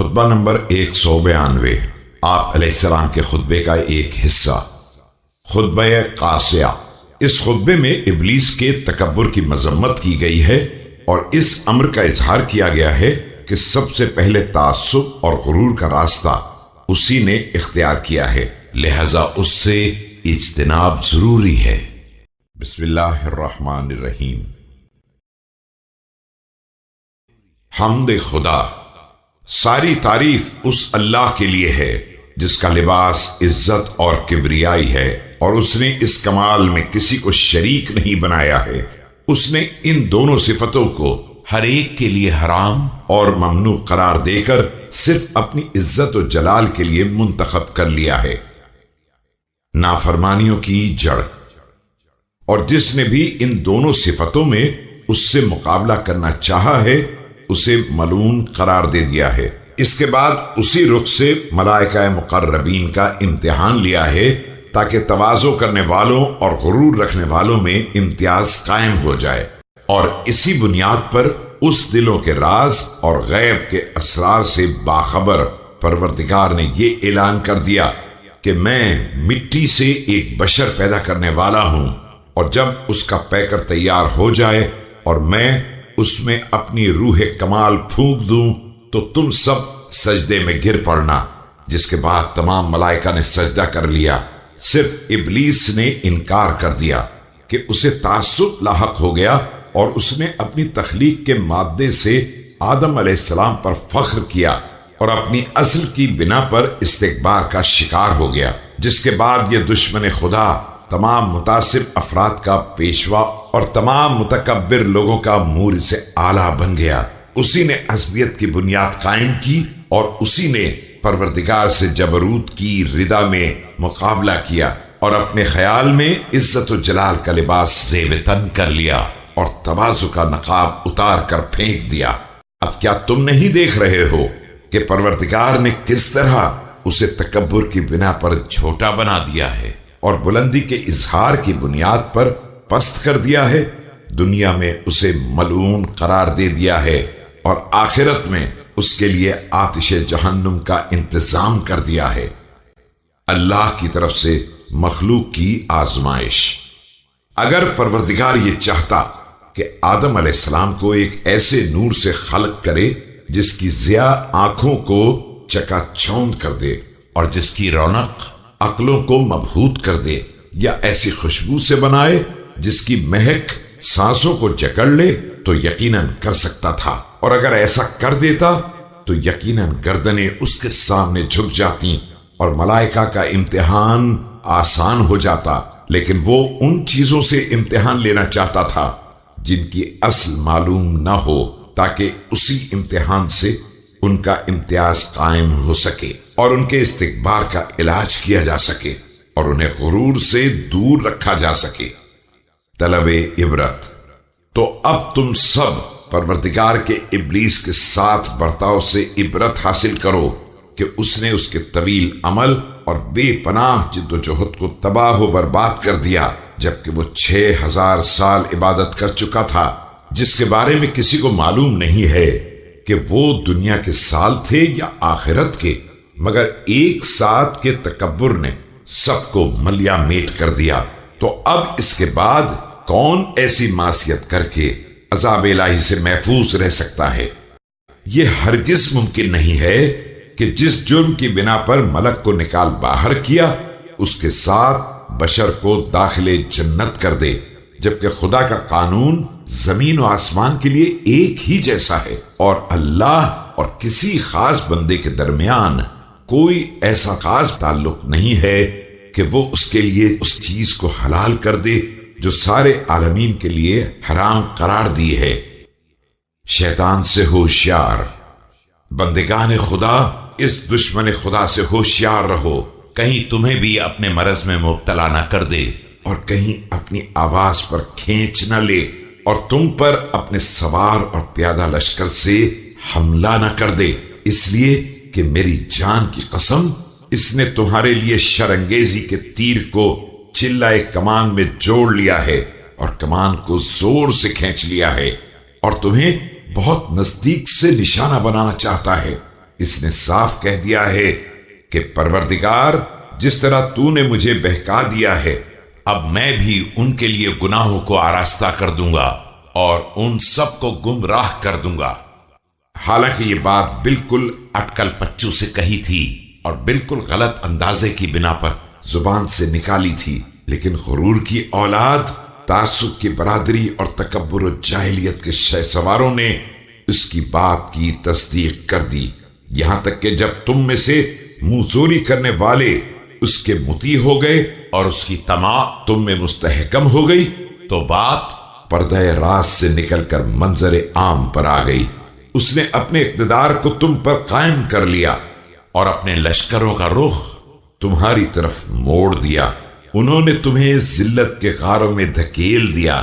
خطبہ نمبر 192 آپ علیہ السلام کے خطبے کا ایک حصہ، خطبہ قاسیہ۔ اس خطبے میں ابلیس کے تکبر کی مذمت کی گئی ہے اور اس امر کا اظہار کیا گیا ہے کہ سب سے پہلے تعصب اور غرور کا راستہ اسی نے اختیار کیا ہے، لہذا اس سے اجتناب ضروری ہے۔ بسم اللہ الرحمن الرحیم۔ حمد خدا، ساری تعریف اس اللہ کے لیے ہے جس کا لباس عزت اور کبریائی ہے، اور اس نے اس کمال میں کسی کو شریک نہیں بنایا ہے۔ اس نے ان دونوں صفتوں کو ہر ایک کے لیے حرام اور ممنوع قرار دے کر صرف اپنی عزت و جلال کے لیے منتخب کر لیا ہے۔ نافرمانیوں کی جڑ، اور جس نے بھی ان دونوں صفتوں میں اس سے مقابلہ کرنا چاہا ہے اسے ملعون قرار دے دیا ہے۔ اس کے بعد اسی رخ سے ملائکہ مقربین کا امتحان لیا ہے تاکہ تواضع کرنے والوں اور غرور رکھنے والوں میں امتیاز قائم ہو جائے، اور اسی بنیاد پر اس دلوں کے راز اور غیب کے اسرار سے باخبر پروردگار نے یہ اعلان کر دیا کہ میں مٹی سے ایک بشر پیدا کرنے والا ہوں، اور جب اس کا پیکر تیار ہو جائے اور میں اس میں اپنی روح کمال پھونک دوں تو تم سب سجدے میں گر پڑنا۔ جس کے بعد تمام ملائکہ نے سجدہ کر لیا، صرف ابلیس نے انکار کر دیا کہ اسے تعصب لاحق ہو گیا، اور اس نے اپنی تخلیق کے مادے سے آدم علیہ السلام پر فخر کیا اور اپنی اصل کی بنا پر استکبار کا شکار ہو گیا، جس کے بعد یہ دشمن خدا تمام متعصب افراد کا پیشوا اور تمام متکبر لوگوں کا مور سے اعلیٰ بن گیا۔ اسی نے عصبیت کی بنیاد قائم کی، اور اسی نے پروردگار سے جبروت کی ردا میں مقابلہ کیا، اور اپنے خیال میں عزت و جلال کا لباس زیب تن کر لیا اور تواضع کا نقاب اتار کر پھینک دیا۔ اب کیا تم نہیں دیکھ رہے ہو کہ پروردگار نے کس طرح اسے تکبر کی بنا پر چھوٹا بنا دیا ہے اور بلندی کے اظہار کی بنیاد پر پست کر دیا ہے؟ دنیا میں اسے ملعون قرار دے دیا ہے، اور آخرت میں اس کے لیے آتش جہنم کا انتظام کر دیا ہے۔ اللہ کی طرف سے مخلوق کی آزمائش۔ اگر پروردگار یہ چاہتا کہ آدم علیہ السلام کو ایک ایسے نور سے خلق کرے جس کی ضیاء آنکھوں کو چکا چوند کر دے اور جس کی رونق عقلوں کو مبہوت کر دے، یا ایسی خوشبو سے بنائے جس کی مہک سانسوں کو جکڑ لے، تو یقیناً کر سکتا تھا، اور اگر ایسا کر دیتا تو یقیناً گردنیں اس کے سامنے جھک جاتی اور ملائکہ کا امتحان آسان ہو جاتا، لیکن وہ ان چیزوں سے امتحان لینا چاہتا تھا جن کی اصل معلوم نہ ہو، تاکہ اسی امتحان سے ان کا امتیاز قائم ہو سکے اور ان کے استکبار کا علاج کیا جا سکے اور انہیں غرور سے دور رکھا جا سکے۔ طلب عبرت۔ تو اب تم سب پروردگار کے ابلیس کے ساتھ برتاؤ سے عبرت حاصل کرو کہ اس نے اس کے طویل عمل اور بے پناہ جد و جہد کو تباہ و برباد کر دیا، جبکہ وہ 6000 سال عبادت کر چکا تھا، جس کے بارے میں کسی کو معلوم نہیں ہے کہ وہ دنیا کے سال تھے یا آخرت کے، مگر ایک ساتھ کے تکبر نے سب کو ملیا میٹ کر دیا۔ تو اب اس کے بعد کون ایسی معصیت کر کے عذاب الہی سے محفوظ رہ سکتا ہے؟ یہ ہرگز ممکن نہیں ہے کہ جس جرم کی بنا پر ملک کو نکال باہر کیا اس کے ساتھ بشر کو داخل جنت کر دے، جبکہ خدا کا قانون زمین و آسمان کے لیے ایک ہی جیسا ہے، اور اللہ اور کسی خاص بندے کے درمیان کوئی ایسا خاص تعلق نہیں ہے کہ وہ اس کے لیے اس چیز کو حلال کر دے جو سارے عالمین کے لیے حرام قرار دی ہے۔ شیطان سے ہوشیار۔ بندگان خدا، اس دشمن خدا سے ہوشیار رہو، کہیں تمہیں بھی اپنے مرض میں مبتلا نہ کر دے، اور کہیں اپنی آواز پر کھینچ نہ لے، اور تم پر اپنے سوار اور پیادہ لشکر سے حملہ نہ کر دے، اس لیے کہ میری جان کی قسم اس نے تمہارے لیے شرانگیزی کے تیر کو چلہ کمان میں جوڑ لیا ہے، اور کمان کو زور سے کھینچ لیا ہے، اور تمہیں بہت نزدیک سے نشانہ بنانا چاہتا ہے۔ اس نے صاف کہہ دیا ہے کہ پروردگار، جس طرح تو نے مجھے بہکا دیا ہے، اب میں بھی ان کے لیے گناہوں کو آراستہ کر دوں گا اور ان سب کو گمراہ کر دوں گا۔ حالانکہ یہ بات بالکل اٹکل پچو سے کہی تھی اور بالکل غلط اندازے کی بنا پر زبان سے نکالی تھی، لیکن غرور کی اولاد، تعصب کی برادری اور تکبر و جاہلیت کے شہ سواروں نے اس کی بات کی تصدیق کر دی، یہاں تک کہ جب تم میں سے منہ زوری کرنے والے اس کے مطیع ہو گئے اور اس کی طمع تم میں مستحکم ہو گئی تو بات پردہ راز سے نکل کر منظر عام پر آ گئی۔ اس نے اپنے اقتدار کو تم پر قائم کر لیا اور اپنے لشکروں کا رخ تمہاری طرف موڑ دیا۔ انہوں نے تمہیں ذلت کے غاروں میں دھکیل دیا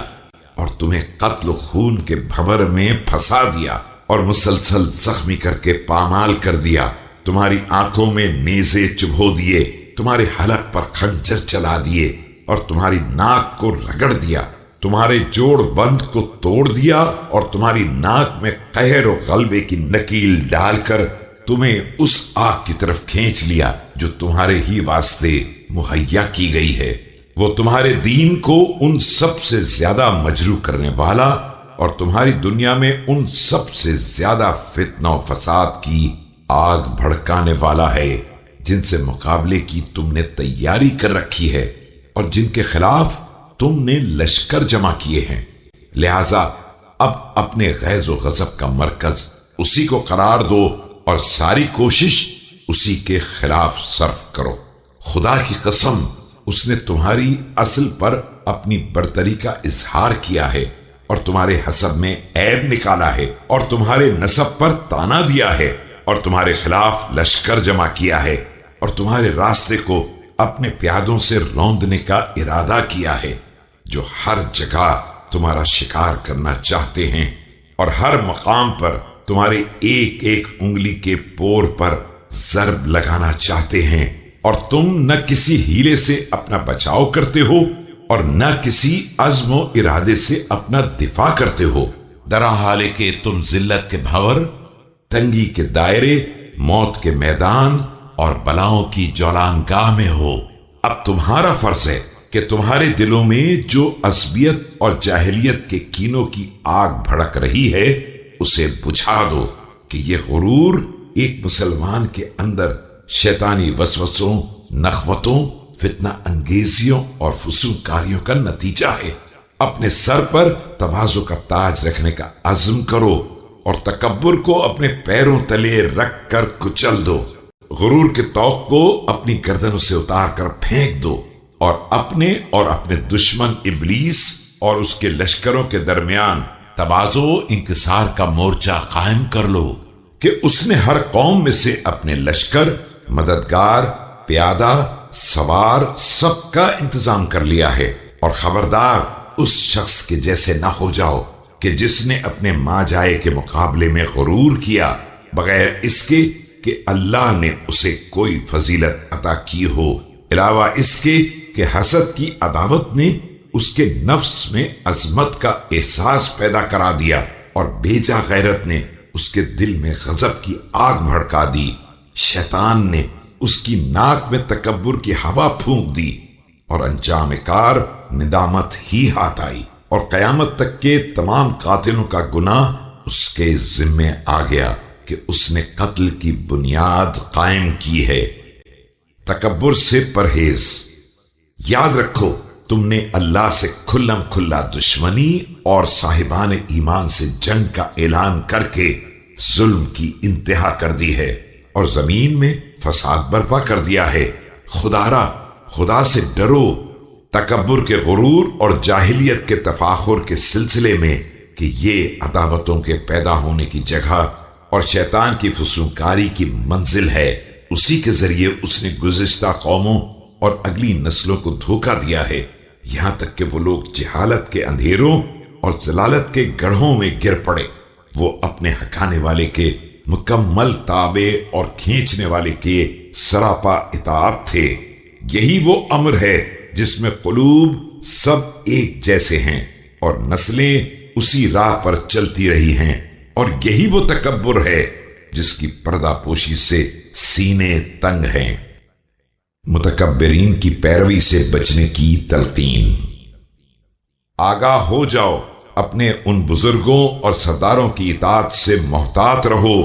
اور تمہیں قتل و خون کے بھنور میں پھنسا دیا اور مسلسل زخمی کر کے پامال کر دیا۔ تمہاری آنکھوں میں نیزے چبھو دیے، تمہارے حلق پر خنجر چلا دیے اور تمہاری ناک کو رگڑ دیا، تمہارے جوڑ بند کو توڑ دیا اور تمہاری ناک میں قہر و غلبے کی نکیل ڈال کر تمہیں اس آگ کی طرف کھینچ لیا جو تمہارے ہی واسطے مہیا کی گئی ہے۔ وہ تمہارے دین کو ان سب سے زیادہ مجروح کرنے والا اور تمہاری دنیا میں ان سب سے زیادہ فتنہ و فساد کی آگ بھڑکانے والا ہے، جن سے مقابلے کی تم نے تیاری کر رکھی ہے اور جن کے خلاف تم نے لشکر جمع کیے ہیں۔ لہذا اب اپنے غیظ و غضب کا مرکز اسی کو قرار دو اور ساری کوشش اسی کے خلاف صرف کرو۔ خدا کی قسم، اس نے تمہاری اصل پر اپنی برتری کا اظہار کیا ہے اور تمہارے حسب میں عیب نکالا ہے اور تمہارے نسب پر تانا دیا ہے اور تمہارے خلاف لشکر جمع کیا ہے اور تمہارے راستے کو اپنے پیادوں سے روندنے کا ارادہ کیا ہے، جو ہر جگہ تمہارا شکار کرنا چاہتے ہیں اور ہر مقام پر تمہارے ایک ایک انگلی کے پور پر ضرب لگانا چاہتے ہیں، اور تم نہ کسی ہیلے سے اپنا بچاؤ کرتے ہو اور نہ کسی عزم و ارادے سے اپنا دفاع کرتے ہو، درحال کہ تم ذلت کے بھنور، تنگی کے دائرے، موت کے میدان اور بلاؤں کی جولان گاہ میں ہو۔ اب تمہارا فرض ہے کہ تمہارے دلوں میں جو عصبیت اور جاہلیت کے کینوں کی آگ بھڑک رہی ہے اسے بجھا دو کہ یہ غرور ایک مسلمان کے اندر شیطانی وسوسوں، نخوتوں، فتنہ انگیزیوں اور فسوقاریوں کا نتیجہ ہے۔ اپنے سر پر تواضع کا تاج رکھنے کا عزم کرو اور تکبر کو اپنے پیروں تلے رکھ کر کچل دو۔ غرور کے طوق کو اپنی گردنوں سے اتار کر پھینک دو اور اپنے دشمن ابلیس اور اس کے لشکروں کے درمیان تواضع و انکسار کا مورچہ قائم کر لو کہ اس نے ہر قوم میں سے اپنے لشکر، مددگار، پیادہ، سوار سب کا انتظام کر لیا ہے، اور خبردار اس شخص کے جیسے نہ ہو جاؤ کہ جس نے اپنے ماں جائے کے مقابلے میں غرور کیا بغیر اس کے کہ اللہ نے اسے کوئی فضیلت عطا کی ہو، علاوہ اس کے کہ حسد کی عداوت نے اس کے نفس میں عظمت کا احساس پیدا کرا دیا اور بیجا غیرت نے اس کے دل میں غضب کی آگ بھڑکا دی۔ شیطان نے اس کی ناک میں تکبر کی ہوا پھونک دی اور انجام کار ندامت ہی ہاتھ آئی، اور قیامت تک کے تمام قاتلوں کا گناہ اس کے ذمے آ گیا کہ اس نے قتل کی بنیاد قائم کی ہے۔ تکبر سے پرہیز۔ یاد رکھو، تم نے اللہ سے کھلم کھلا دشمنی اور صاحبان ایمان سے جنگ کا اعلان کر کے ظلم کی انتہا کر دی ہے اور زمین میں فساد برپا کر دیا ہے۔ خدا سے ڈرو تکبر کے غرور اور جاہلیت کے تفاخر کے سلسلے میں کہ یہ عداوتوں کے پیدا ہونے کی جگہ اور شیطان کی فسوقاری کی منزل ہے۔ اسی کے ذریعے اس نے گزشتہ قوموں اور اگلی نسلوں کو دھوکہ دیا ہے، یہاں تک کہ وہ لوگ جہالت کے اندھیروں اور ضلالت کے گڑھوں میں گر پڑے۔ وہ اپنے ہکانے والے کے مکمل تابع اور کھینچنے والے کے سراپا اطاعت تھے۔ یہی وہ امر ہے جس میں قلوب سب ایک جیسے ہیں اور نسلیں اسی راہ پر چلتی رہی ہیں، اور یہی وہ تکبر ہے جس کی پردہ پوشی سے سینے تنگ ہیں۔ متکبرین کی پیروی سے بچنے کی تلقین۔ آگاہ ہو جاؤ، اپنے ان بزرگوں اور سرداروں کی اطاعت سے محتاط رہو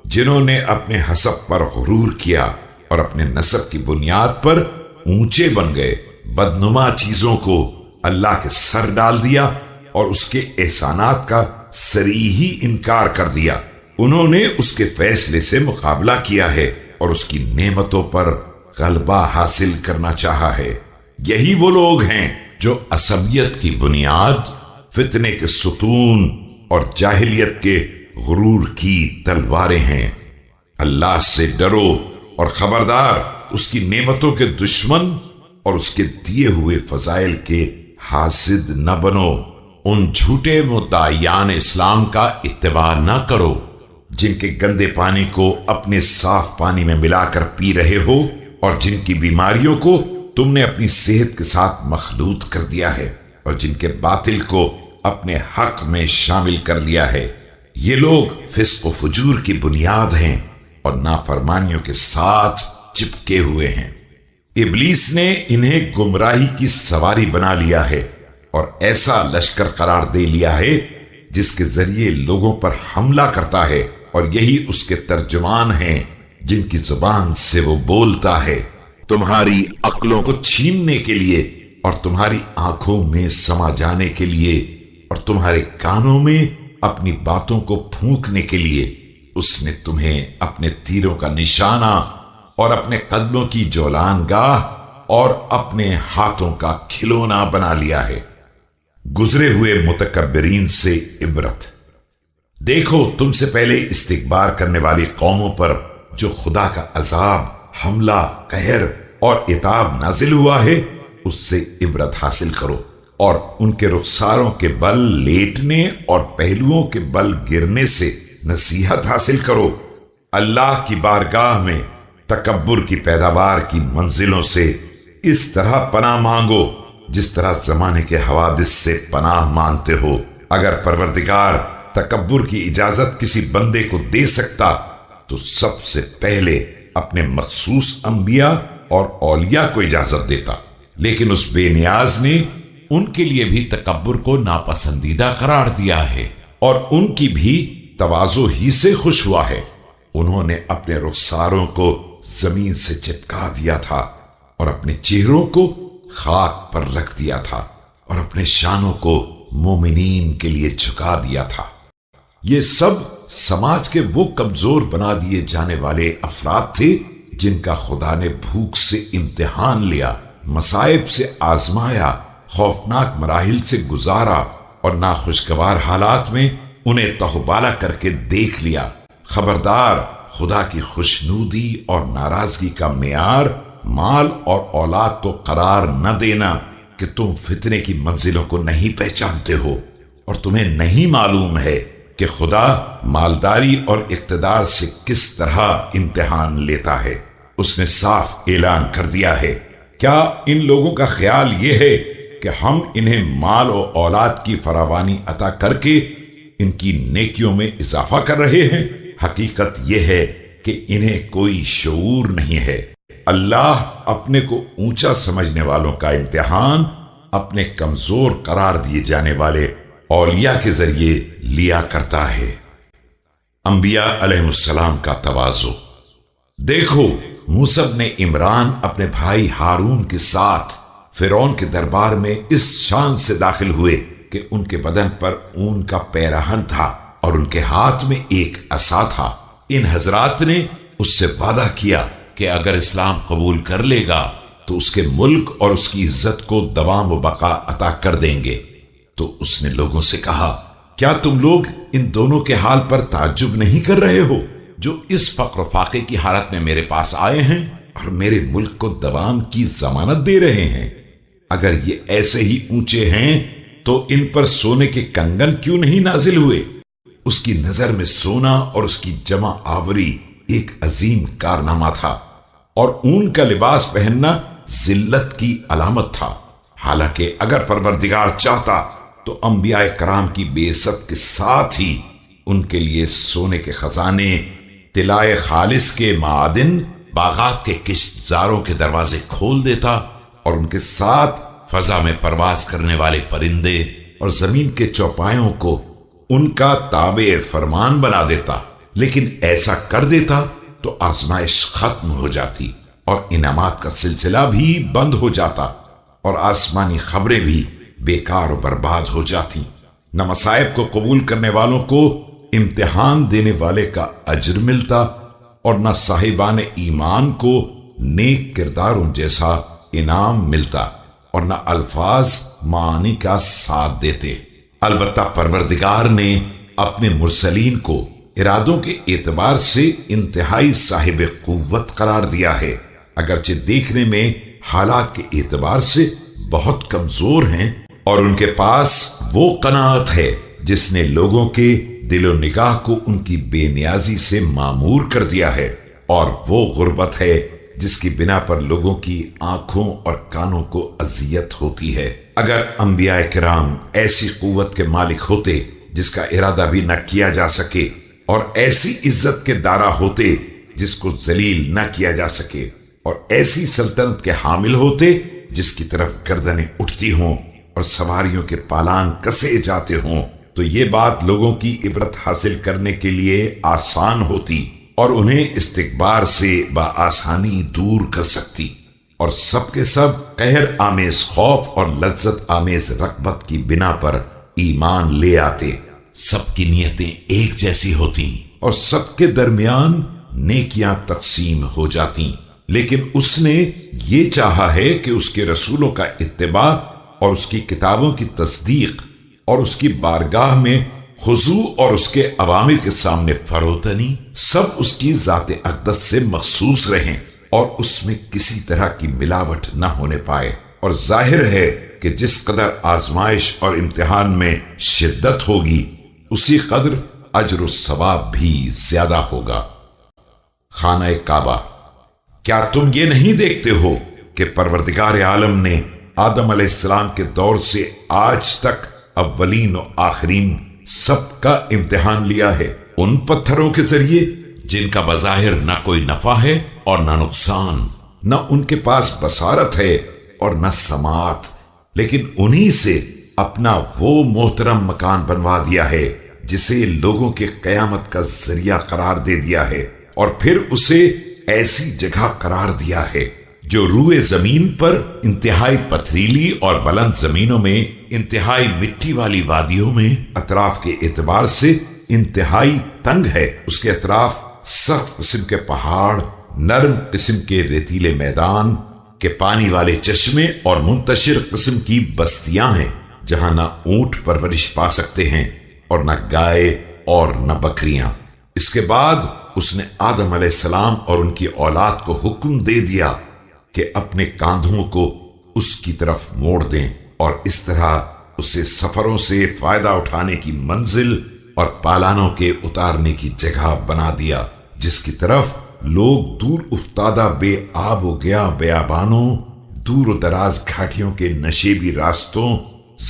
جنہوں نے اپنے حسب پر غرور کیا اور اپنے نسب کی بنیاد پر اونچے بن گئے، بدنما چیزوں کو اللہ کے سر ڈال دیا اور اس کے احسانات کا صریحی انکار کر دیا۔ انہوں نے اس کے فیصلے سے مقابلہ کیا ہے اور اس کی نعمتوں پر غلبہ حاصل کرنا چاہا ہے۔ یہی وہ لوگ ہیں جو عصبیت کی بنیاد، فتنے کے ستون اور جاہلیت کے غرور کی تلواریں ہیں۔ اللہ سے ڈرو اور خبردار، اس کی نعمتوں کے دشمن اور اس کے دیے ہوئے فضائل کے حاسد نہ بنو۔ ان جھوٹے مدعیان اسلام کا اتباع نہ کرو جن کے گندے پانی کو اپنے صاف پانی میں ملا کر پی رہے ہو اور جن کی بیماریوں کو تم نے اپنی صحت کے ساتھ مخلوط کر دیا ہے اور جن کے باطل کو اپنے حق میں شامل کر لیا ہے۔ یہ لوگ فسق و فجور کی بنیاد ہیں اور نافرمانیوں کے ساتھ چپکے ہوئے ہیں۔ ابلیس نے انہیں گمراہی کی سواری بنا لیا ہے اور ایسا لشکر قرار دے لیا ہے جس کے ذریعے لوگوں پر حملہ کرتا ہے، اور یہی اس کے ترجمان ہیں جن کی زبان سے وہ بولتا ہے، تمہاری عقلوں کو چھیننے کے لیے اور تمہاری آنکھوں میں سما جانے کے لیے اور تمہارے کانوں میں اپنی باتوں کو پھونکنے کے لیے۔ اس نے تمہیں اپنے تیروں کا نشانہ اور اپنے قدموں کی جولان گاہ اور اپنے ہاتھوں کا کھلونا بنا لیا ہے۔ گزرے ہوئے متکبرین سے عبرت۔ دیکھو، تم سے پہلے استکبار کرنے والی قوموں پر جو خدا کا عذاب، حملہ، قہر اور عتاب نازل ہوا ہے، اس سے عبرت حاصل کرو اور ان کے رخساروں کے بل لیٹنے اور پہلوؤں کے بل گرنے سے نصیحت حاصل کرو۔ اللہ کی بارگاہ میں تکبر کی پیداوار کی منزلوں سے اس طرح پناہ مانگو جس طرح زمانے کے حوادث سے پناہ مانگتے ہو۔ اگر پروردگار تکبر کی اجازت کسی بندے کو دے سکتا تو سب سے پہلے اپنے مخصوص انبیاء اور اولیاء کو اجازت دیتا، لیکن اس بے نیاز نے ان کے لیے بھی تکبر کو ناپسندیدہ قرار دیا ہے اور ان کی بھی تواضع ہی سے خوش ہوا ہے۔ انہوں نے اپنے رخساروں کو زمین سے چپکا دیا تھا اور اپنے چہروں کو خاک پر رکھ دیا تھا اور اپنے شانوں کو مومنین کے لیے جھکا دیا تھا۔ یہ سب سماج کے وہ کمزور بنا دیے جانے والے افراد تھے جن کا خدا نے بھوک سے امتحان لیا، مصائب سے آزمایا، خوفناک مراحل سے گزارا اور ناخوشگوار حالات میں انہیں تہوبالا کر کے دیکھ لیا۔ خبردار، خدا کی خوشنودی اور ناراضگی کا معیار مال اور اولاد کو قرار نہ دینا کہ تم فتنے کی منزلوں کو نہیں پہچانتے ہو اور تمہیں نہیں معلوم ہے کہ خدا مالداری اور اقتدار سے کس طرح امتحان لیتا ہے۔ اس نے صاف اعلان کر دیا ہے، کیا ان لوگوں کا خیال یہ ہے کہ ہم انہیں مال و اولاد کی فراوانی عطا کر کے ان کی نیکیوں میں اضافہ کر رہے ہیں؟ حقیقت یہ ہے کہ انہیں کوئی شعور نہیں ہے۔ اللہ اپنے کو اونچا سمجھنے والوں کا امتحان اپنے کمزور قرار دیے جانے والے اولیاء کے ذریعے لیا کرتا ہے۔ انبیاء علیہ السلام کا تواضع۔ دیکھو، موسیٰ بن عمران اپنے بھائی ہارون کے ساتھ فرعون کے دربار میں اس شان سے داخل ہوئے کہ ان کے بدن پر اون کا پیراہن تھا اور ان کے ہاتھ میں ایک عصا تھا۔ ان حضرات نے اس سے وعدہ کیا کہ اگر اسلام قبول کر لے گا تو اس کے ملک اور اس کی عزت کو دوام و بقا عطا کر دیں گے۔ تو اس نے لوگوں سے کہا، کیا تم لوگ ان دونوں کے حال پر تعجب نہیں کر رہے ہو جو اس فقر و فاقے کی حالت میں میرے پاس آئے ہیں اور میرے ملک کو دوام کی ضمانت دے رہے ہیں؟ اگر یہ ایسے ہی اونچے ہیں تو ان پر سونے کے کنگن کیوں نہیں نازل ہوئے؟ اس کی نظر میں سونا اور اس کی جمع آوری ایک عظیم کارنامہ تھا اور اون کا لباس پہننا ذلت کی علامت تھا۔ حالانکہ اگر پروردگار چاہتا تو انبیاء کرام کی بے عزت کے ساتھ ہی ان کے لیے سونے کے خزانے، طلائے خالص کے معادن باغات کے کشتزاروں کے دروازے کھول دیتا اور ان کے ساتھ فضا میں پرواز کرنے والے پرندے اور زمین کے چوپایوں کو ان کا تابع فرمان بنا دیتا، لیکن ایسا کر دیتا تو آزمائش ختم ہو جاتی اور انعامات کا سلسلہ بھی بند ہو جاتا اور آسمانی خبریں بھی بیکار و برباد ہو جاتی۔ نہ مصائب کو قبول کرنے والوں کو امتحان دینے والے کا اجر ملتا اور نہ صاحبان ایمان کو نیک کرداروں جیسا انعام ملتا اور نہ الفاظ معانی کا ساتھ دیتے۔ البتہ پروردگار نے اپنے مرسلین کو ارادوں کے اعتبار سے انتہائی صاحب قوت قرار دیا ہے، اگرچہ دیکھنے میں حالات کے اعتبار سے بہت کمزور ہیں، اور ان کے پاس وہ قناعت ہے جس نے لوگوں کے دل و نگاہ کو ان کی بے نیازی سے معمور کر دیا ہے، اور وہ غربت ہے جس کی بنا پر لوگوں کی آنکھوں اور کانوں کو اذیت ہوتی ہے۔ اگر انبیاء کرام ایسی قوت کے مالک ہوتے جس کا ارادہ بھی نہ کیا جا سکے، اور ایسی عزت کے دارا ہوتے جس کو ذلیل نہ کیا جا سکے، اور ایسی سلطنت کے حامل ہوتے جس کی طرف گردنیں اٹھتی ہوں اور سواریوں کے پالان کسے جاتے ہوں، تو یہ بات لوگوں کی عبرت حاصل کرنے کے لیے آسان ہوتی اور انہیں استکبار سے بآسانی دور کر سکتی، اور سب کے سب قہر آمیز خوف اور لذت آمیز رغبت کی بنا پر ایمان لے آتے۔ سب کی نیتیں ایک جیسی ہوتی اور سب کے درمیان نیکیاں تقسیم ہو جاتی، لیکن اس نے یہ چاہا ہے کہ اس کے رسولوں کا اتباع اور اس کی کتابوں کی تصدیق اور اس کی بارگاہ میں خضوع اور اس کے عوامر کے سامنے فروتنی سب اس کی ذات اقدس سے مخصوص رہیں اور اس میں کسی طرح کی ملاوٹ نہ ہونے پائے۔ اور ظاہر ہے کہ جس قدر آزمائش اور امتحان میں شدت ہوگی اسی قدر اجر و ثواب بھی زیادہ ہوگا۔ خانہ کعبہ، کیا تم یہ نہیں دیکھتے ہو کہ پروردگار عالم نے آدم علیہ السلام کے دور سے آج تک اولین و آخرین سب کا امتحان لیا ہے ان پتھروں کے ذریعے جن کا بظاہر نہ کوئی نفع ہے اور نہ نقصان، نہ ان کے پاس بصارت ہے اور نہ سماعت، لیکن انہی سے اپنا وہ محترم مکان بنوا دیا ہے جسے لوگوں کے قیامت کا ذریعہ قرار دے دیا ہے، اور پھر اسے ایسی جگہ قرار دیا ہے جو روئے زمین پر انتہائی پتھریلی اور بلند زمینوں میں انتہائی مٹی والی وادیوں میں اطراف کے اعتبار سے انتہائی تنگ ہے۔ اس کے اطراف سخت قسم کے پہاڑ، نرم قسم کے ریتیلے میدان کے پانی والے چشمے اور منتشر قسم کی بستیاں ہیں جہاں نہ اونٹ پرورش پا سکتے ہیں اور نہ گائے اور نہ بکریاں۔ اس کے بعد اس نے آدم علیہ السلام اور ان کی اولاد کو حکم دے دیا کہ اپنے کاندھوں کو اس کی طرف موڑ دیں، اور اس طرح اسے سفروں سے فائدہ اٹھانے کی منزل اور پالانوں کے اتارنے کی جگہ بنا دیا، جس کی طرف لوگ دور افتادہ بے آب و گیا بیابانوں، دور و دراز گھاٹیوں کے نشیبی راستوں،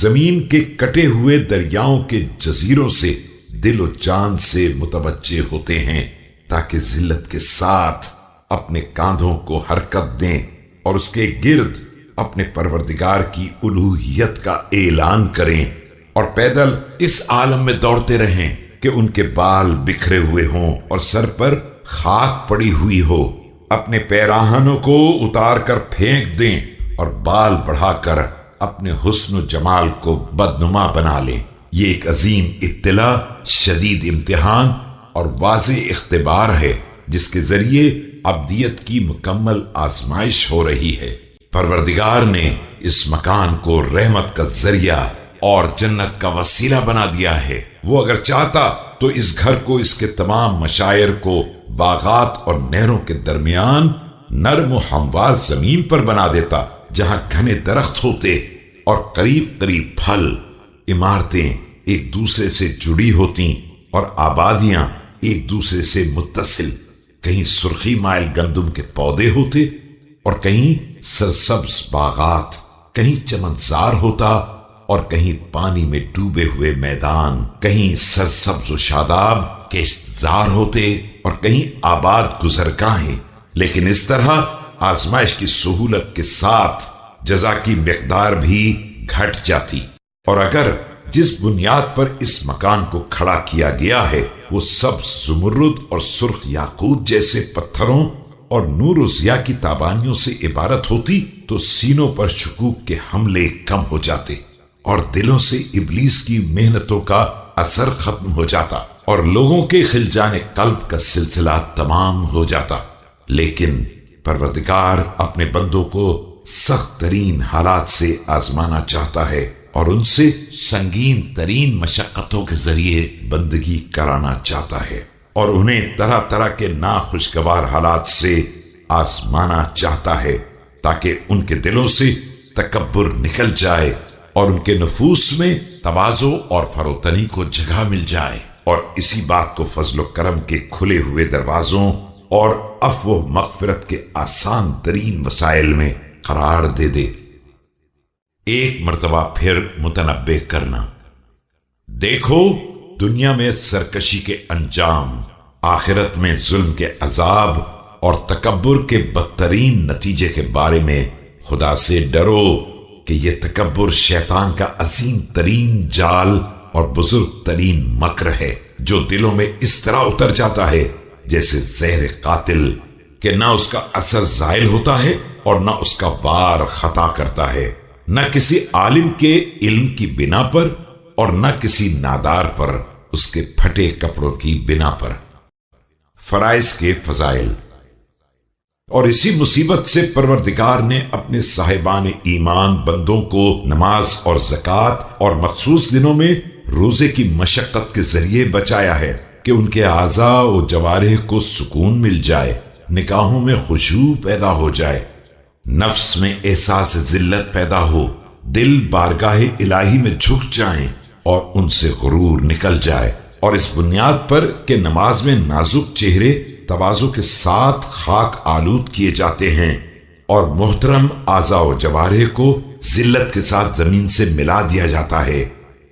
زمین کے کٹے ہوئے دریاؤں کے جزیروں سے دل و جان سے متوجہ ہوتے ہیں، تاکہ ذلت کے ساتھ اپنے کاندھوں کو حرکت دیں اور اس کے گرد اپنے پروردگار کی الوہیت کا اعلان کریں، اور پیدل اس عالم میں دوڑتے رہیں کہ ان کے بال بکھرے ہوئے ہوں اور سر پر خاک پڑی ہوئی ہو، اپنے پیراہنوں کو اتار کر پھینک دیں اور بال بڑھا کر اپنے حسن و جمال کو بدنما بنا لیں۔ یہ ایک عظیم ابتلا، شدید امتحان اور واضح اختبار ہے جس کے ذریعے عبدیت کی مکمل آزمائش ہو رہی ہے۔ پروردگار نے اس مکان کو رحمت کا ذریعہ اور جنت کا وسیلہ بنا دیا ہے۔ وہ اگر چاہتا تو اس گھر کو اس کے تمام مشاعر کو باغات اور نہروں کے درمیان نرم و ہموار زمین پر بنا دیتا، جہاں گھنے درخت ہوتے اور قریب قریب پھل، عمارتیں ایک دوسرے سے جڑی ہوتی اور آبادیاں ایک دوسرے سے متصل، کہیں سرخی مائل گندم کے پودے ہوتے اور کہیں سرسبز باغات، کہیں چمنزار ہوتا اور کہیں پانی میں ڈوبے ہوئے میدان، کہیں سرسبز و شاداب کے استظار ہوتے اور کہیں آباد گزرگاہیں، لیکن اس طرح آزمائش کی سہولت کے ساتھ جزا کی مقدار بھی گھٹ جاتی، اور اگر جس بنیاد پر اس مکان کو کھڑا کیا گیا ہے وہ سب زمرد اور سرخ یاقوت جیسے پتھروں اور نور و ضیاء کی تابانیوں سے عبارت ہوتی تو سینوں پر شکوک کے حملے کم ہو جاتے اور دلوں سے ابلیس کی محنتوں کا اثر ختم ہو جاتا اور لوگوں کے خلجان قلب کا سلسلہ تمام ہو جاتا۔ لیکن پروردگار اپنے بندوں کو سخت ترین حالات سے آزمانا چاہتا ہے اور ان سے سنگین ترین مشقتوں کے ذریعے بندگی کرانا چاہتا ہے، اور انہیں طرح طرح کے ناخوشگوار حالات سے آزمانا چاہتا ہے تاکہ ان کے دلوں سے تکبر نکل جائے اور ان کے نفوس میں تواضع اور فروتنی کو جگہ مل جائے، اور اسی بات کو فضل و کرم کے کھلے ہوئے دروازوں اور عفو و مغفرت کے آسان ترین وسائل میں قرار دے دے۔ ایک مرتبہ پھر متنبہ کرنا، دیکھو دنیا میں سرکشی کے انجام، آخرت میں ظلم کے عذاب اور تکبر کے بدترین نتیجے کے بارے میں خدا سے ڈرو کہ یہ تکبر شیطان کا عظیم ترین جال اور بزرگ ترین مکر ہے جو دلوں میں اس طرح اتر جاتا ہے جیسے زہر قاتل، کہ نہ اس کا اثر زائل ہوتا ہے اور نہ اس کا وار خطا کرتا ہے، نہ کسی عالم کے علم کی بنا پر اور نہ کسی نادار پر اس کے پھٹے کپڑوں کی بنا پر۔ فرائض کے فضائل۔ اور اسی مصیبت سے پروردگار نے اپنے صاحبان ایمان بندوں کو نماز اور زکوٰۃ اور مخصوص دنوں میں روزے کی مشقت کے ذریعے بچایا ہے کہ ان کے اعضاء و جوارح کو سکون مل جائے، نکاحوں میں خشوع پیدا ہو جائے، نفس میں احساس ذلت پیدا ہو، دل بارگاہ الہی میں جھک جائیں اور ان سے غرور نکل جائے، اور اس بنیاد پر کہ نماز میں نازک چہرے تواضع کے ساتھ خاک آلود کیے جاتے ہیں اور محترم اعضاء و جوارح کو ذلت کے ساتھ زمین سے ملا دیا جاتا ہے،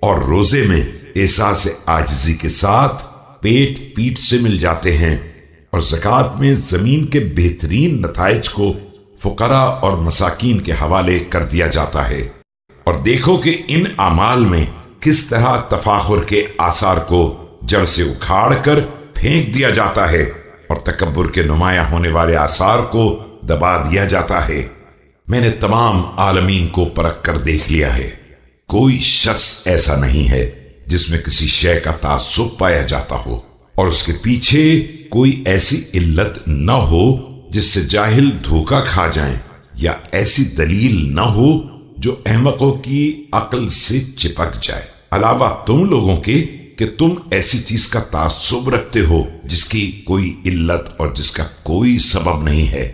اور روزے میں احساس عاجزی کے ساتھ پیٹ پیٹ سے مل جاتے ہیں، اور زکوٰۃ میں زمین کے بہترین نتائج کو فقراء اور مساکین کے حوالے کر دیا جاتا ہے۔ اور دیکھو کہ ان اعمال میں کس طرح تفاخر کے آثار کو جڑ سے اکھاڑ کر پھینک دیا جاتا ہے اور تکبر کے نمایاں ہونے والے آثار کو دبا دیا جاتا ہے۔ میں نے تمام عالمین کو پرکھ کر دیکھ لیا ہے، کوئی شخص ایسا نہیں ہے جس میں کسی شے کا تعصب پایا جاتا ہو اور اس کے پیچھے کوئی ایسی علت نہ ہو جس سے جاہل دھوکہ کھا جائیں، یا ایسی دلیل نہ ہو جو احمقوں کی عقل سے چپک جائے، علاوہ تم لوگوں کے کہ تم ایسی چیز کا تعصب رکھتے ہو جس کی کوئی علت اور جس کا کوئی سبب نہیں ہے۔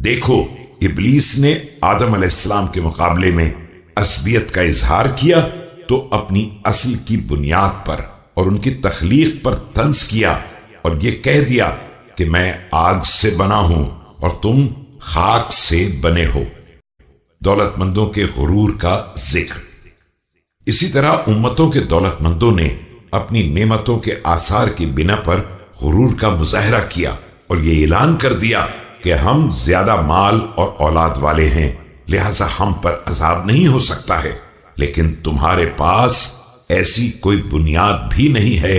دیکھو ابلیس نے آدم علیہ السلام کے مقابلے میں عصبیت کا اظہار کیا تو اپنی اصل کی بنیاد پر اور ان کی تخلیق پر طنز کیا اور یہ کہہ دیا کہ میں آگ سے بنا ہوں اور تم خاک سے بنے ہو۔ دولت مندوں کے غرور کا ذکر۔ اسی طرح امتوں کے دولت مندوں نے اپنی نعمتوں کے آثار کی بنا پر غرور کا مظاہرہ کیا اور یہ اعلان کر دیا کہ ہم زیادہ مال اور اولاد والے ہیں، لہذا ہم پر عذاب نہیں ہو سکتا ہے، لیکن تمہارے پاس ایسی کوئی بنیاد بھی نہیں ہے،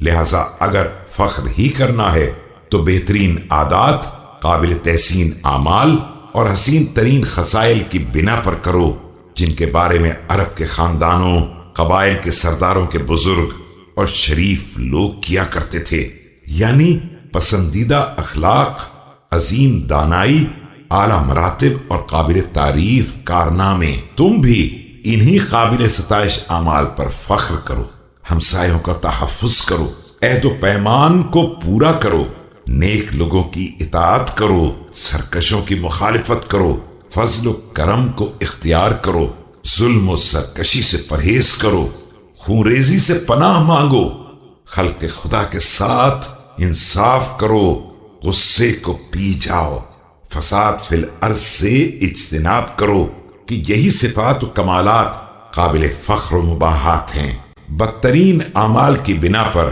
لہذا اگر فخر ہی کرنا ہے تو بہترین عادات، قابل تحسین اعمال اور حسین ترین خصائل کی بنا پر کرو جن کے بارے میں عرب کے خاندانوں، قبائل کے سرداروں کے بزرگ اور شریف لوگ کیا کرتے تھے، یعنی پسندیدہ اخلاق، عظیم دانائی، اعلیٰ مراتب اور قابل تعریف کارنامے۔ تم بھی انہی قابل ستائش اعمال پر فخر کرو، ہمسایوں کا تحفظ کرو، عہد و پیمان کو پورا کرو، نیک لوگوں کی اطاعت کرو، سرکشوں کی مخالفت کرو، فضل و کرم کو اختیار کرو، ظلم و سرکشی سے پرہیز کرو، خونریزی سے پناہ مانگو، خلق خدا کے ساتھ انصاف کرو، غصے کو پی جاؤ، فساد فی الارض سے اجتناب کرو، کہ یہی صفات و کمالات قابل فخر و مباحات ہیں۔ بدترین اعمال کی بنا پر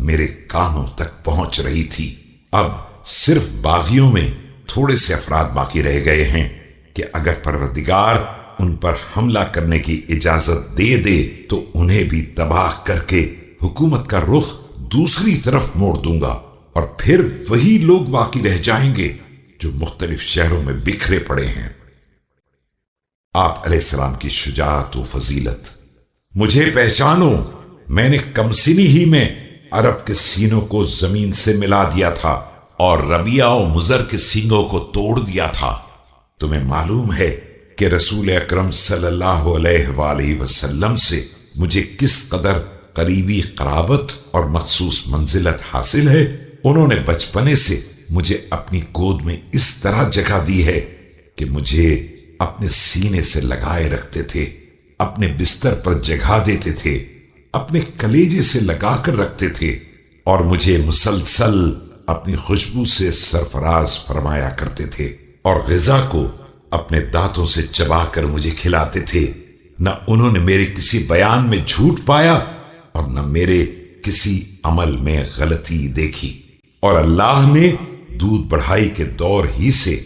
میرے کانوں تک پہنچ رہی تھی۔ اب صرف باغیوں میں تھوڑے سے افراد باقی رہ گئے ہیں کہ اگر پروردگار ان پر حملہ کرنے کی اجازت دے دے تو انہیں بھی تباہ کر کے حکومت کا رخ دوسری طرف موڑ دوں گا، اور پھر وہی لوگ باقی رہ جائیں گے جو مختلف شہروں میں بکھرے پڑے ہیں۔ آپ علیہ السلام کی شجاعت و فضیلت۔ مجھے پہچانو، میں نے کم سنی ہی میں عرب کے سینوں کو زمین سے ملا دیا تھا اور ربیعہ و مضر کے سینگوں کو توڑ دیا تھا۔ تمہیں معلوم ہے کہ رسول اکرم صلی اللہ علیہ وآلہ وسلم سے مجھے کس قدر قریبی قرابت اور مخصوص منزلت حاصل ہے۔ انہوں نے بچپنے سے مجھے اپنی گود میں اس طرح جگہ دی ہے کہ مجھے اپنے سینے سے لگائے رکھتے تھے، اپنے بستر پر جگہ دیتے تھے، اپنے کلیجے سے لگا کر رکھتے تھے، اور مجھے مسلسل اپنی خوشبو سے سرفراز فرمایا کرتے تھے، اور غذا کو اپنے دانتوں سے چبا کر مجھے کھلاتے تھے۔ نہ انہوں نے میرے کسی بیان میں جھوٹ پایا اور نہ میرے کسی عمل میں غلطی دیکھی، اور اللہ نے دودھ بڑھائی کے دور ہی سے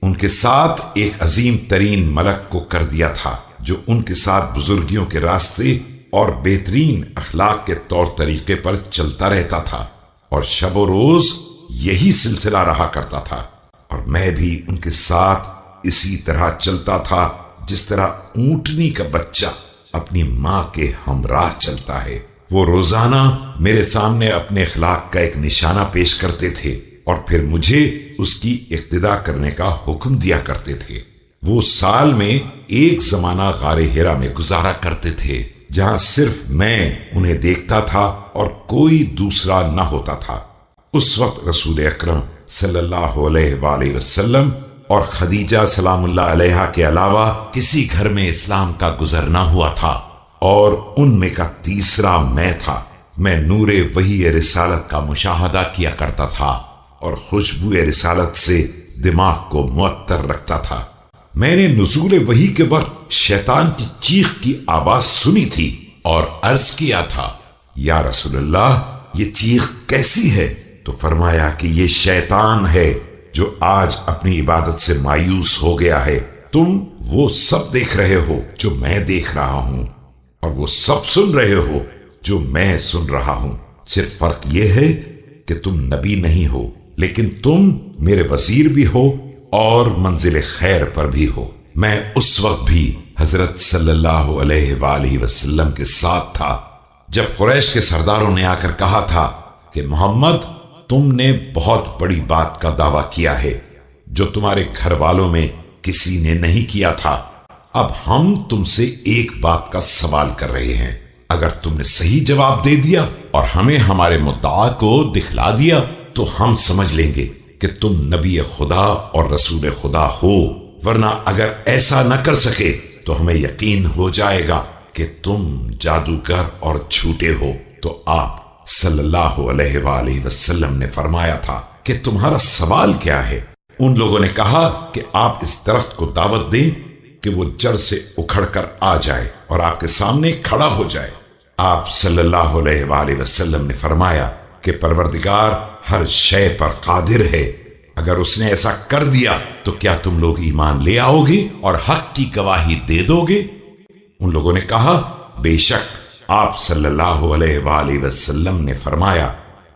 ان کے ساتھ ایک عظیم ترین ملک کو کر دیا تھا جو ان کے ساتھ بزرگیوں کے راستے اور بہترین اخلاق کے طور طریقے پر چلتا رہتا تھا، اور شب و روز یہی سلسلہ رہا کرتا تھا، اور میں بھی ان کے ساتھ اسی طرح چلتا تھا جس طرح اونٹنی کا بچہ اپنی ماں کے ہمراہ چلتا ہے۔ وہ روزانہ میرے سامنے اپنے اخلاق کا ایک نشانہ پیش کرتے تھے اور پھر مجھے اس کی اقتدا کرنے کا حکم دیا کرتے تھے۔ وہ سال میں ایک زمانہ غار حرا میں گزارا کرتے تھے جہاں صرف میں انہیں دیکھتا تھا اور کوئی دوسرا نہ ہوتا تھا۔ اس وقت رسول اکرم صلی اللہ علیہ وآلہ وسلم اور خدیجہ سلام اللہ علیہا کے علاوہ کسی گھر میں اسلام کا گزر نہ ہوا تھا، اور ان میں کا تیسرا میں تھا۔ میں نور وحی رسالت کا مشاہدہ کیا کرتا تھا اور خوشبو رسالت سے دماغ کو معطر رکھتا تھا۔ میں نے نزول وحی کے وقت شیطان کی چیخ کی آواز سنی تھی اور عرض کیا تھا، یا رسول اللہ، یہ چیخ کیسی ہے؟ تو فرمایا کہ یہ شیطان ہے جو آج اپنی عبادت سے مایوس ہو گیا ہے۔ تم وہ سب دیکھ رہے ہو جو میں دیکھ رہا ہوں، اور وہ سب سن رہے ہو جو میں سن رہا ہوں، صرف فرق یہ ہے کہ تم نبی نہیں ہو، لیکن تم میرے وزیر بھی ہو اور منزل خیر پر بھی ہو۔ میں اس وقت بھی حضرت صلی اللہ علیہ وآلہ وسلم کے ساتھ تھا جب قریش کے سرداروں نے آ کر کہا تھا کہ محمد، تم نے بہت بڑی بات کا دعویٰ کیا ہے جو تمہارے گھر والوں میں کسی نے نہیں کیا تھا۔ اب ہم تم سے ایک بات کا سوال کر رہے ہیں، اگر تم نے صحیح جواب دے دیا اور ہمیں ہمارے مدعا کو دکھلا دیا تو ہم سمجھ لیں گے کہ تم نبی خدا اور رسول خدا ہو، ورنہ اگر ایسا نہ کر سکے تو ہمیں یقین ہو جائے گا کہ تم جادوگر اور جھوٹے ہو۔ تو آپ صلی اللہ علیہ وآلہ وسلم نے فرمایا تھا کہ تمہارا سوال کیا ہے؟ ان لوگوں نے کہا کہ آپ اس درخت کو دعوت دیں کہ وہ جڑ سے اکھڑ کر آ جائے اور آپ کے سامنے کھڑا ہو جائے۔ آپ صلی اللہ علیہ وآلہ وسلم نے فرمایا کہ پروردگار ہر شے پر قادر ہے، اگر اس نے ایسا کر دیا تو کیا تم لوگ ایمان لے آؤ گے اور حق کی گواہی دے دو گے؟ ان لوگوں نے کہا بے شک۔ آپ صلی اللہ علیہ وآلہ وسلم نے فرمایا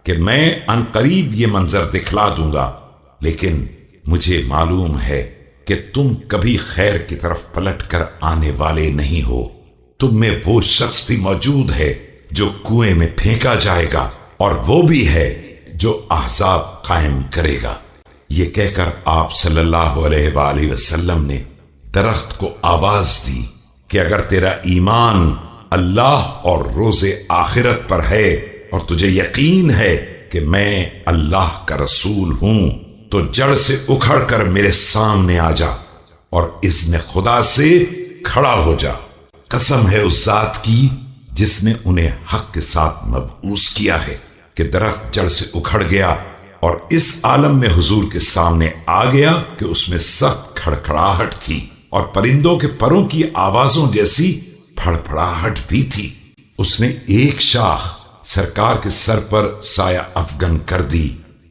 کہ میں ان قریب یہ منظر دکھلا دوں گا، لیکن مجھے معلوم ہے کہ تم کبھی خیر کی طرف پلٹ کر آنے والے نہیں ہو۔ تم میں وہ شخص بھی موجود ہے جو کنویں میں پھینکا جائے گا، اور وہ بھی ہے جو احزاب قائم کرے گا۔ یہ کہہ کر آپ صلی اللہ علیہ وآلہ وسلم نے درخت کو آواز دی کہ اگر تیرا ایمان اللہ اور روز آخرت پر ہے اور تجھے یقین ہے کہ میں اللہ کا رسول ہوں تو جڑ سے اکھڑ کر میرے سامنے آ جا اور اذن خدا سے کھڑا ہو جا۔ قسم ہے اس ذات کی جس نے انہیں حق کے ساتھ مبعوث کیا ہے کہ درخت جڑ سے اکھڑ گیا اور اس عالم میں حضور کے سامنے آ گیا کہ اس میں سخت کھڑکھڑاہٹ تھی اور پرندوں کے پروں کی آوازوں جیسی پھڑپھڑاہٹ بھی تھی۔ اس نے ایک شاخ سرکار کے سر پر سایہ افغن کر دی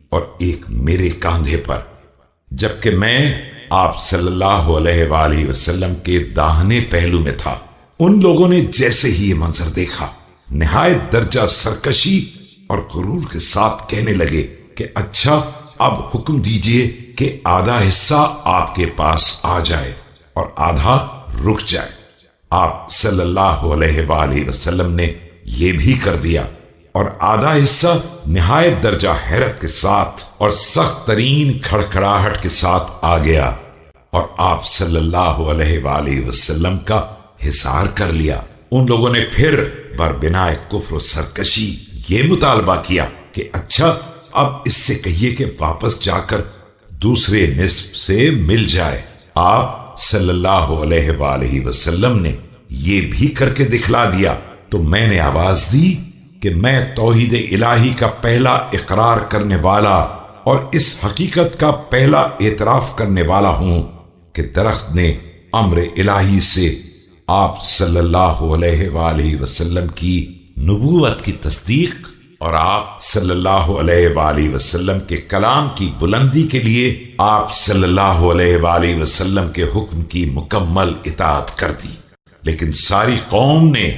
اور ایک میرے کاندھے پر، جبکہ میں آپ صلی اللہ علیہ وآلہ وسلم کے داہنے پہلو میں تھا۔ ان لوگوں نے جیسے ہی یہ منظر دیکھا نہایت درجہ سرکشی اور غرور کے ساتھ کہنے لگے کہ اچھا اب حکم دیجئے کہ آدھا حصہ آپ کے پاس آ جائے اور آدھا رک جائے۔ آپ صلی اللہ علیہ وآلہ وسلم نے یہ بھی کر دیا اور آدھا حصہ نہایت درجہ حیرت کے ساتھ اور سخت ترین کھڑکھڑاہٹ کے ساتھ آ گیا اور آپ صلی اللہ علیہ وآلہ وسلم کا حصار کر لیا۔ ان لوگوں نے پھر بربنائے کفر و سرکشی یہ مطالبہ کیا کہ اچھا اب اس سے کہیے کہ واپس جا کر دوسرے نصف سے مل جائے۔ آپ صلی اللہ علیہ وآلہ وسلم نے یہ بھی کر کے دکھلا دیا تو میں نے آواز دی کہ میں توحید الہی کا پہلا اقرار کرنے والا اور اس حقیقت کا پہلا اعتراف کرنے والا ہوں کہ درخت نے امر الہی سے آپ صلی اللہ علیہ وآلہ وسلم کی نبوت کی تصدیق اور آپ صلی اللہ علیہ وآلہ وسلم کے کلام کی بلندی کے لیے آپ صلی اللہ علیہ وآلہ وسلم کے حکم کی مکمل اطاعت کر دی۔ لیکن ساری قوم نے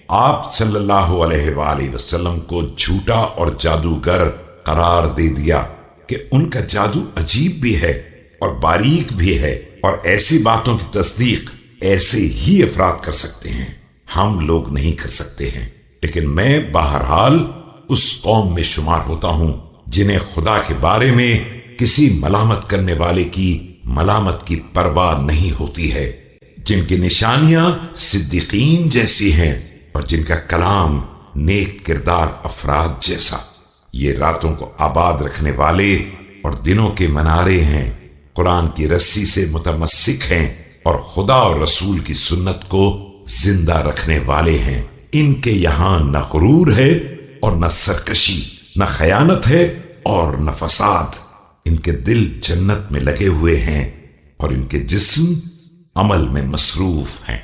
آپ صلی اللہ علیہ وآلہ وسلم کو جھوٹا اور جادوگر قرار دے دیا کہ ان کا جادو عجیب بھی ہے اور باریک بھی ہے اور ایسی باتوں کی تصدیق ایسے ہی افراد کر سکتے ہیں، ہم لوگ نہیں کر سکتے ہیں۔ لیکن میں بہرحال اس قوم میں شمار ہوتا ہوں جنہیں خدا کے بارے میں کسی ملامت کرنے والے کی ملامت کی پرواہ نہیں ہوتی ہے، جن کی نشانیاں صدیقین جیسی ہیں اور جن کا کلام نیک کردار افراد جیسا۔ یہ راتوں کو آباد رکھنے والے اور دنوں کے منارے ہیں، قرآن کی رسی سے متمسک ہیں اور خدا اور رسول کی سنت کو زندہ رکھنے والے ہیں۔ ان کے یہاں نہ غرور ہے اور نہ سرکشی، نہ خیانت ہے اور نہ فساد۔ ان کے دل جنت میں لگے ہوئے ہیں اور ان کے جسم عمل میں مصروف ہیں۔